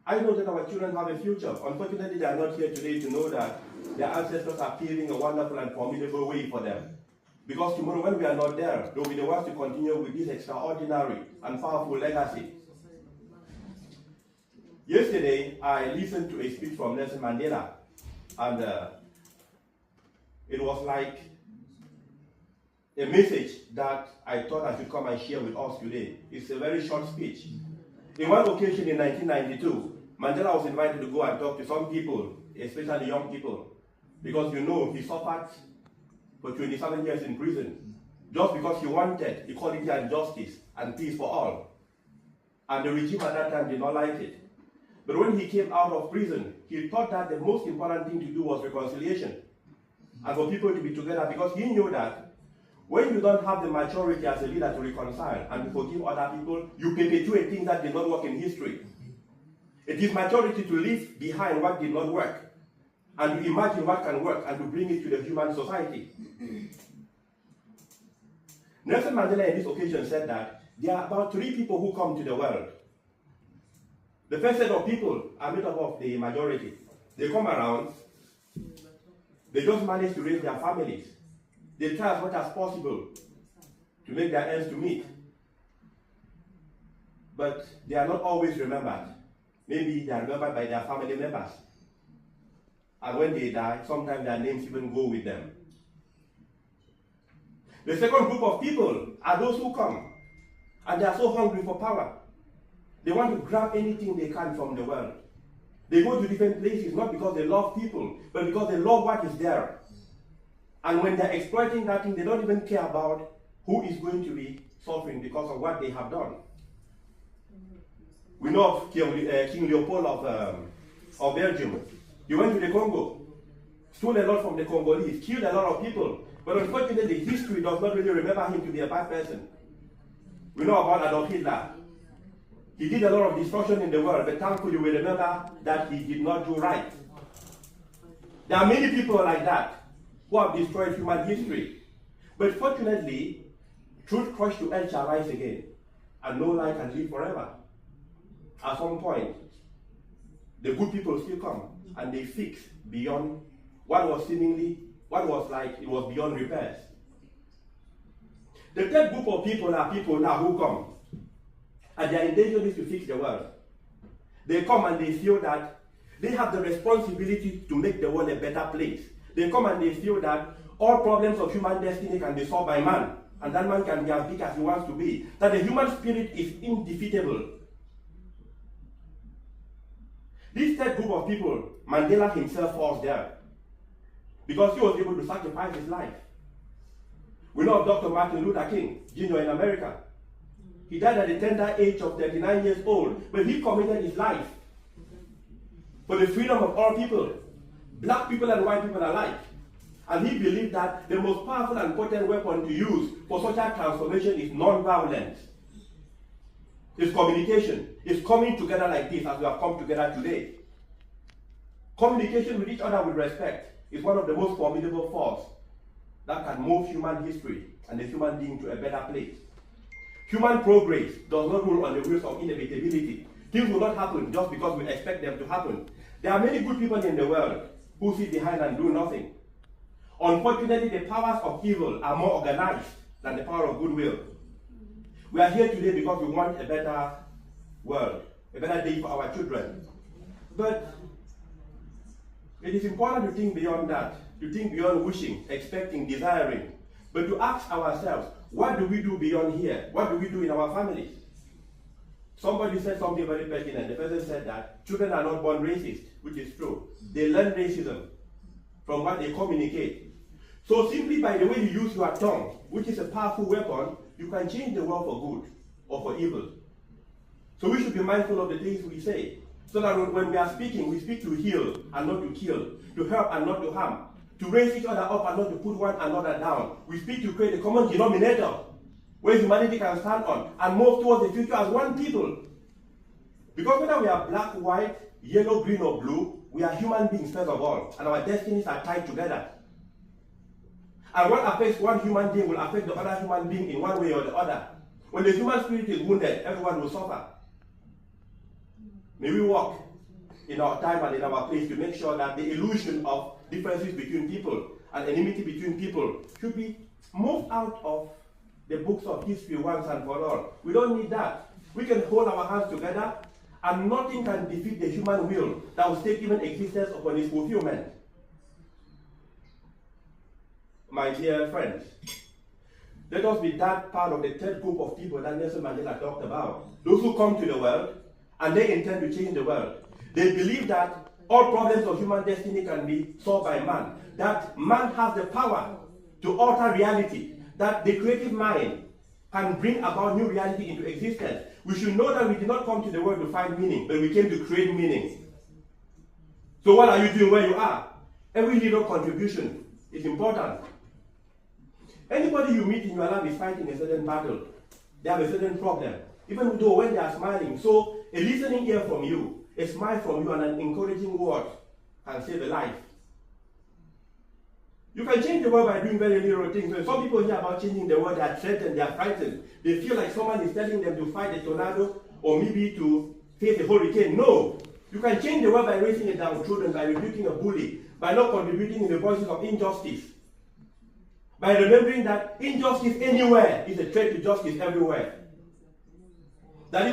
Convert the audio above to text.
I know that our children have a future. Unfortunately, they are not here today to know that their ancestors are paving a wonderful and formidable way for them. Because tomorrow, when we are not there, they'll be the ones to continue with this extraordinary and powerful legacy. Yesterday, I listened to a speech from Nelson Mandela, and it was like a message that I thought I should come and share with us today. It's a very short speech. In one occasion in 1992, Mandela was invited to go and talk to some people, especially young people, because you know he suffered for 27 years in prison just because he wanted equality and justice and peace for all. And the regime at that time did not like it. But when he came out of prison, he thought that the most important thing to do was reconciliation and for people to be together, because he knew that when you don't have the maturity as a leader to reconcile and to forgive other people, you perpetuate things that did not work in history. It is maturity to leave behind what did not work and to imagine what can work and to bring it to the human society. Nelson Mandela on this occasion said that there are about 3 people who come to the world. The first set of people are made up of the majority. They come around, they just manage to raise their families. They try as much as possible to make their ends to meet. But they are not always remembered. Maybe they are remembered by their family members. And when they die, sometimes their names even go with them. The second group of people are those who come, and they are so hungry for power. They want to grab anything they can from the world. They go to different places, not because they love people, but because they love what is there. And when they're exploiting that thing, they don't even care about who is going to be suffering because of what they have done. We know of King Leopold of Belgium. He went to the Congo, stole a lot from the Congolese, killed a lot of people. But unfortunately, history does not really remember him to be a bad person. We know about Adolf Hitler. He did a lot of destruction in the world, but thankfully we remember that he did not do right. There are many people like that who have destroyed human history. But fortunately, truth crushed to earth shall rise again, and no lie can live forever. At some point, the good people still come, and they fix beyond what was like it was beyond repairs. The third group of people are people now who come, and their intention is to fix the world. They come and they feel that they have the responsibility to make the world a better place. They come and they feel that all problems of human destiny can be solved by man, and that man can be as big as he wants to be. That the human spirit is indefeatable. This third group of people, Mandela himself falls there, because he was able to sacrifice his life. We know of Dr. Martin Luther King Jr. in America. He died at the tender age of 39 years old, but he committed his life for the freedom of all people, black people and white people alike. And he believed that the most powerful and potent weapon to use for social transformation is non-violence. It's communication. It's coming together like this as we have come together today. Communication with each other with respect is one of the most formidable forces that can move human history and the human being to a better place. Human progress does not rule on the wheels of inevitability. Things will not happen just because we expect them to happen. There are many good people in the world who sit behind and do nothing. Unfortunately, the powers of evil are more organized than the power of goodwill. We are here today because we want a better world, a better day for our children. But it is important to think beyond that, to think beyond wishing, expecting, desiring, but to ask ourselves, what do we do beyond here? What do we do in our families? Somebody said something very pertinent. The person said that children are not born racist, which is true. They learn racism from what they communicate. So simply by the way you use your tongue, which is a powerful weapon, you can change the world for good or for evil. So we should be mindful of the things we say, so that when we are speaking, we speak to heal and not to kill, to help and not to harm, to raise each other up and not to put one another down. We speak to create a common denominator where humanity can stand on and move towards the future as one people. Because whether we are black, white, yellow, green, or blue, we are human beings first of all, and our destinies are tied together. And what affects one human being will affect the other human being in one way or the other. When the human spirit is wounded, everyone will suffer. May we walk in our time and in our place to make sure that the illusion of differences between people and enmity between people should be moved out of the books of history once and for all. We don't need that. We can hold our hands together, and nothing can defeat the human will that will stake even existence upon its fulfillment. My dear friends, let us be that part of the third group of people that Nelson Mandela talked about. Those who come to the world and they intend to change the world. They believe that all problems of human destiny can be solved by man. That man has the power to alter reality. That the creative mind can bring about new reality into existence. We should know that we did not come to the world to find meaning, but we came to create meaning. So what are you doing where you are? Every little contribution is important. Anybody you meet in your life is fighting a certain battle. They have a certain problem. Even though when they are smiling. So a listening ear from you, a smile from you, and an encouraging word can save a life. You can change the world by doing very little things. When some people hear about changing the world, they are threatened, they are frightened. They feel like someone is telling them to fight a tornado or maybe to face a hurricane. No! You can change the world by raising a downtrodden, by rebuking a bully, by not contributing in the voices of injustice. By remembering that injustice anywhere is a threat to justice everywhere.